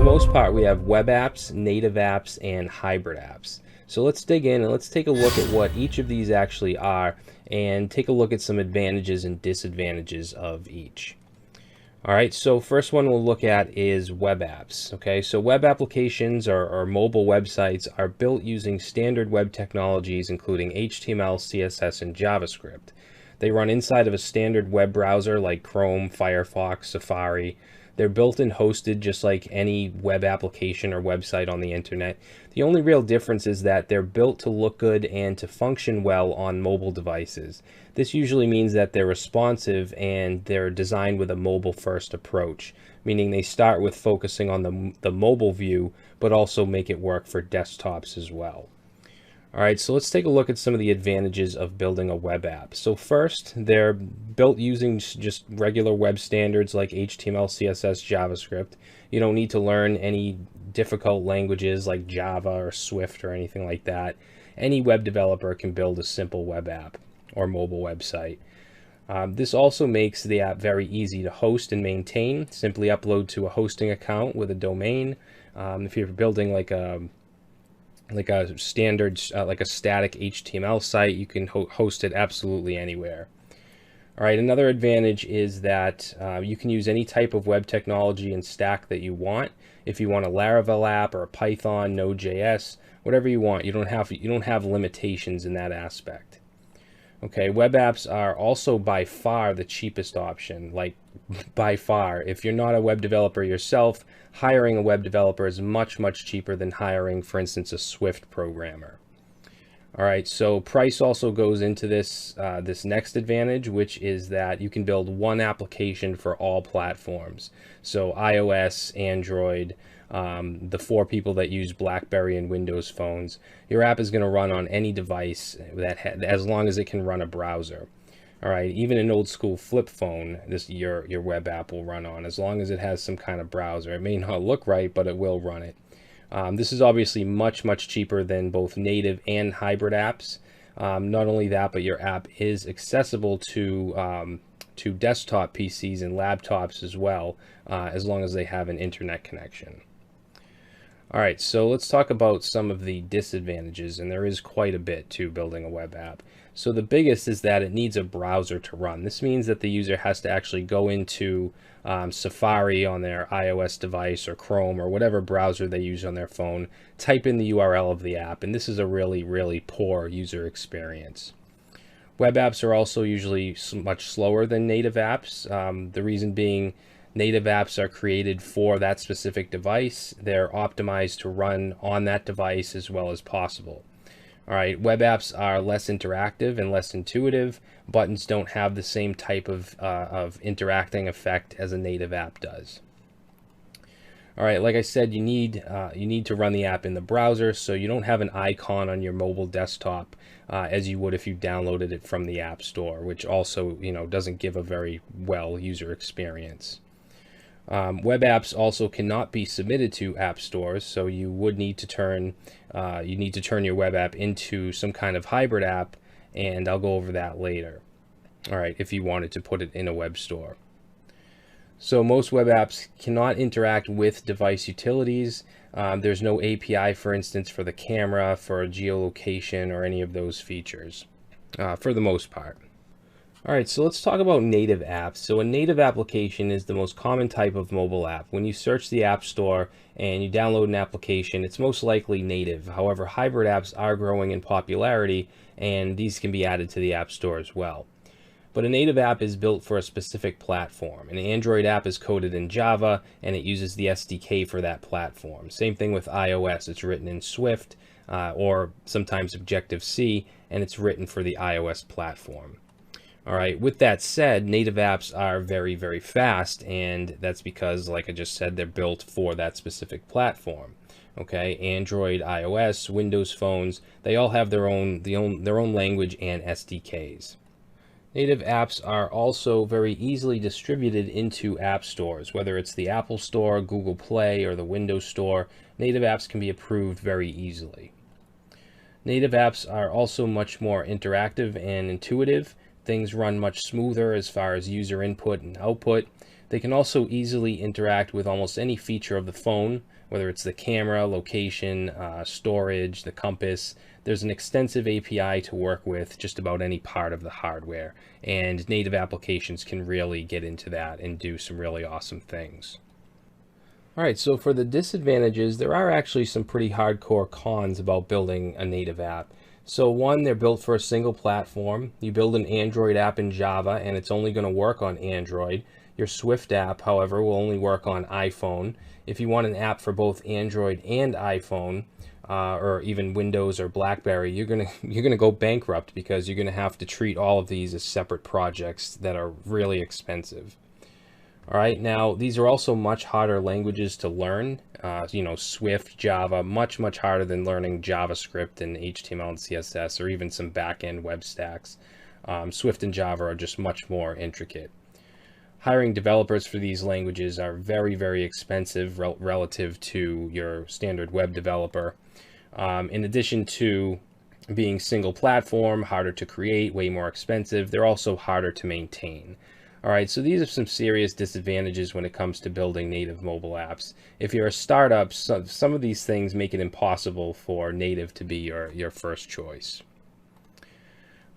most part, we have web apps, native apps, and hybrid apps. So let's dig in and let's take a look at what each of these actually are and take a look at some advantages and disadvantages of each. All right, so first one we'll look at is web apps. Okay, so web applications or mobile websites are built using standard web technologies, including HTML, CSS, and JavaScript. They run inside of a standard web browser like Chrome, Firefox, Safari. They're built and hosted just like any web application or website on the internet. The only real difference is that they're built to look good and to function well on mobile devices. This usually means that they're responsive and they're designed with a mobile-first approach, meaning they start with focusing on the mobile view, but also make it work for desktops as well. All right, so let's take a look at some of the advantages of building a web app. So first, they're built using just regular web standards like HTML, CSS, JavaScript. You don't need to learn any difficult languages like Java or Swift or anything like that. Any web developer can build a simple web app or mobile website. This also makes the app very easy to host and maintain. Simply upload to a hosting account with a domain. If you're building like a standard, like a static HTML site, you can host it absolutely anywhere. All right, another advantage is that you can use any type of web technology and stack that you want. If you want a Laravel app or a Python, Node.js, whatever you want, you don't have limitations in that aspect. Okay, web apps are also by far the cheapest option, like by far. If you're not a web developer yourself, hiring a web developer is much, much cheaper than hiring, for instance, a Swift programmer. All right, so price also goes into this next advantage, which is that you can build one application for all platforms. So iOS, Android, the 4 people that use BlackBerry and Windows phones, your app is going to run on any device as long as it can run a browser. All right, even an old school flip phone, your web app will run on as long as it has some kind of browser. It may not look right, but it will run it. This is obviously much, much cheaper than both native and hybrid apps. Not only that, but your app is accessible to desktop PCs and laptops as well, as long as they have an internet connection. All right, so let's talk about some of the disadvantages, and there is quite a bit to building a web app. So the biggest is that it needs a browser to run. This means that the user has to actually go into Safari on their iOS device or Chrome or whatever browser they use on their phone, type in the URL of the app, and this is a really, really poor user experience. Web apps are also usually much slower than native apps. The reason being, native apps are created for that specific device. They're optimized to run on that device as well as possible. All right, web apps are less interactive and less intuitive. Buttons don't have the same type of interacting effect as a native app does. All right, like I said, you need to run the app in the browser, so you don't have an icon on your mobile desktop as you would if you downloaded it from the App Store, which also doesn't give a very well user experience. Web apps also cannot be submitted to app stores, so you would need to turn your web app into some kind of hybrid app, and I'll go over that later. All right, if you wanted to put it in a web store. So most web apps cannot interact with device utilities. There's no API, for instance, for the camera, for geolocation, or any of those features, for the most part. All right, so let's talk about native apps. So a native application is the most common type of mobile app. When you search the App Store and you download an application, it's most likely native. However, hybrid apps are growing in popularity, and these can be added to the App Store as well. But a native app is built for a specific platform. An Android app is coded in Java, and it uses the SDK for that platform. Same thing with iOS. It's written in Swift or sometimes Objective-C, and it's written for the iOS platform. All right, with that said, native apps are very, very fast, and that's because, like I just said, they're built for that specific platform. Okay, Android, iOS, Windows phones, they all have their own language and SDKs. Native apps are also very easily distributed into app stores, whether it's the Apple Store, Google Play, or the Windows Store. Native apps can be approved very easily. Native apps are also much more interactive and intuitive. Things run much smoother as far as user input and output. They can also easily interact with almost any feature of the phone, whether it's the camera, location, storage, the compass. There's an extensive API to work with just about any part of the hardware, and native applications can really get into that and do some really awesome things. All right, so for the disadvantages, there are actually some pretty hardcore cons about building a native app. So one, they're built for a single platform. You build an Android app in Java and it's only going to work on Android. Your Swift app, however, will only work on iPhone. If you want an app for both Android and iPhone, or even Windows or BlackBerry, you're gonna go bankrupt because you're gonna have to treat all of these as separate projects that are really expensive. All right, now these are also much harder languages to learn. Swift, Java, much harder than learning JavaScript and HTML and CSS, or even some back-end web stacks. Swift and Java are just much more intricate. Hiring developers for these languages are very expensive relative to your standard web developer. In addition to being single platform, harder to create, way more expensive, they're also harder to maintain. All right, so these are some serious disadvantages when it comes to building native mobile apps. If you're a startup, some of these things make it impossible for native to be your first choice.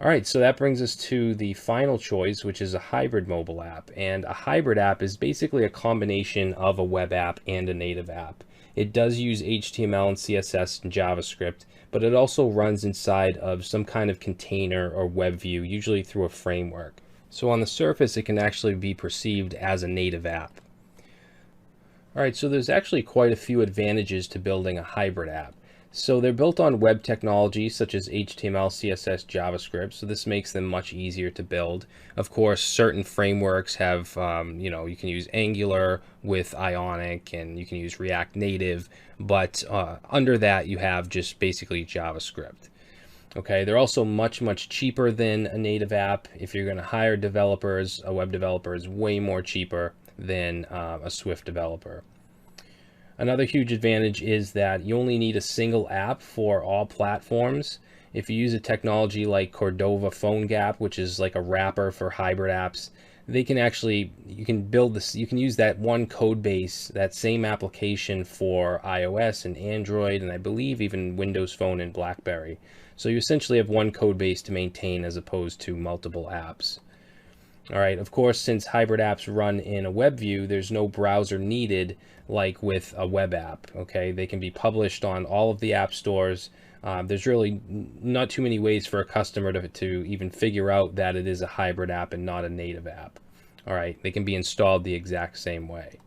All right, so that brings us to the final choice, which is a hybrid mobile app. And a hybrid app is basically a combination of a web app and a native app. It does use HTML and CSS and JavaScript, but it also runs inside of some kind of container or web view, usually through a framework. So on the surface, it can actually be perceived as a native app. All right, so there's actually quite a few advantages to building a hybrid app. So they're built on web technology such as HTML, CSS, JavaScript, so this makes them much easier to build. Of course, certain frameworks have, you can use Angular with Ionic, and you can use React Native, but under that you have just basically JavaScript. Okay, they're also much cheaper than a native app. If you're going to hire developers, a web developer is way more cheaper than a Swift developer. Another huge advantage is that you only need a single app for all platforms. If you use a technology like Cordova PhoneGap, which is like a wrapper for hybrid apps, they can actually, you can build this, you can use that one code base, that same application for iOS and Android, and I believe even Windows Phone and BlackBerry. So you essentially have one code base to maintain as opposed to multiple apps. All right, of course, since hybrid apps run in a web view, there's no browser needed like with a web app. Okay, they can be published on all of the app stores. There's really not too many ways for a customer to even figure out that it is a hybrid app and not a native app. All right, they can be installed the exact same way.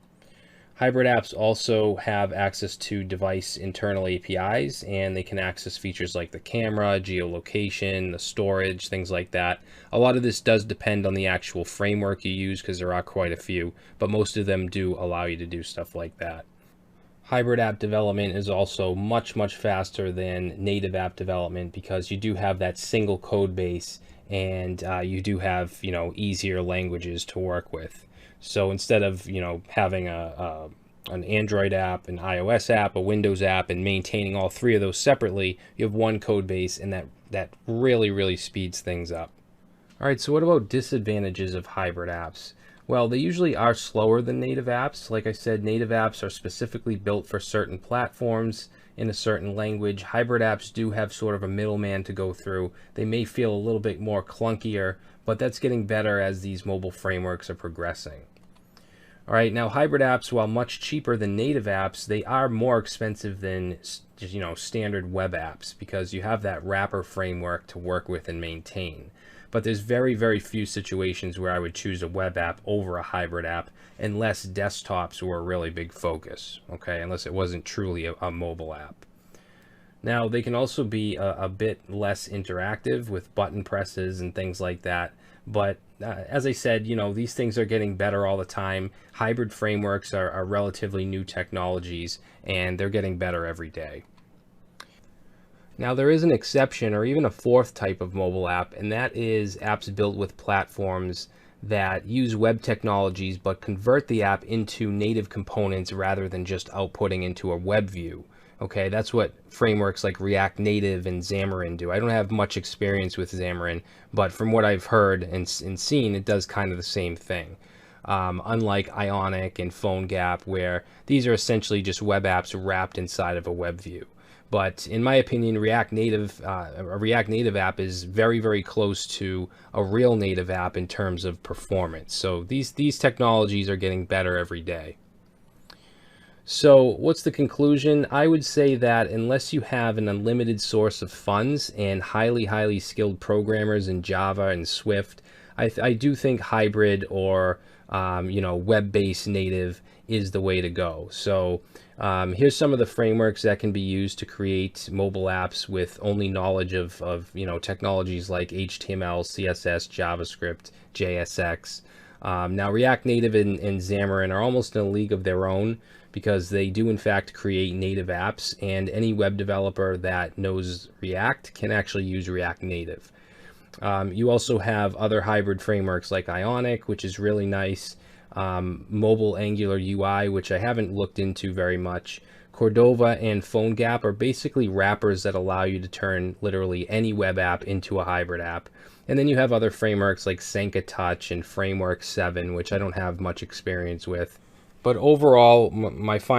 Hybrid apps also have access to device internal APIs, and they can access features like the camera, geolocation, the storage, things like that. A lot of this does depend on the actual framework you use, because there are quite a few, but most of them do allow you to do stuff like that. Hybrid app development is also much faster than native app development, because you do have that single code base, and you do have, easier languages to work with. So instead of, having an Android app, an iOS app, a Windows app, and maintaining all three of those separately, you have one code base, and that really speeds things up. All right, so what about disadvantages of hybrid apps? Well, they usually are slower than native apps. Like I said, native apps are specifically built for certain platforms in a certain language. Hybrid apps do have sort of a middleman to go through. They may feel a little bit more clunkier, but that's getting better as these mobile frameworks are progressing. All right, now hybrid apps, while much cheaper than native apps, they are more expensive than standard web apps, because you have that wrapper framework to work with and maintain. But there's very few situations where I would choose a web app over a hybrid app, unless desktops were a really big focus, okay, unless it wasn't truly a mobile app. Now, they can also be a bit less interactive with button presses and things like that. But as I said, these things are getting better all the time. Hybrid frameworks are relatively new technologies, and they're getting better every day. Now, there is an exception, or even a fourth type of mobile app, and that is apps built with platforms that use web technologies but convert the app into native components rather than just outputting into a web view. Okay, that's what frameworks like React Native and Xamarin do. I don't have much experience with Xamarin, but from what I've heard and seen, it does kind of the same thing. unlike Ionic and PhoneGap, where these are essentially just web apps wrapped inside of a web view. But in my opinion, a React Native app is very, very close to a real native app in terms of performance. So these technologies are getting better every day. So what's the conclusion? I would say that unless you have an unlimited source of funds and highly skilled programmers in Java and Swift, I do think hybrid or web-based native is the way to go. So here's some of the frameworks that can be used to create mobile apps with only knowledge of technologies like HTML, CSS, JavaScript, JSX. Now React Native and Xamarin are almost in a league of their own, because they do in fact create native apps, and any web developer that knows React can actually use React Native. You also have other hybrid frameworks like Ionic, which is really nice, mobile Angular UI, which I haven't looked into very much. Cordova and PhoneGap are basically wrappers that allow you to turn literally any web app into a hybrid app. And then you have other frameworks like Senka Touch and Framework 7, which I don't have much experience with. But overall, my final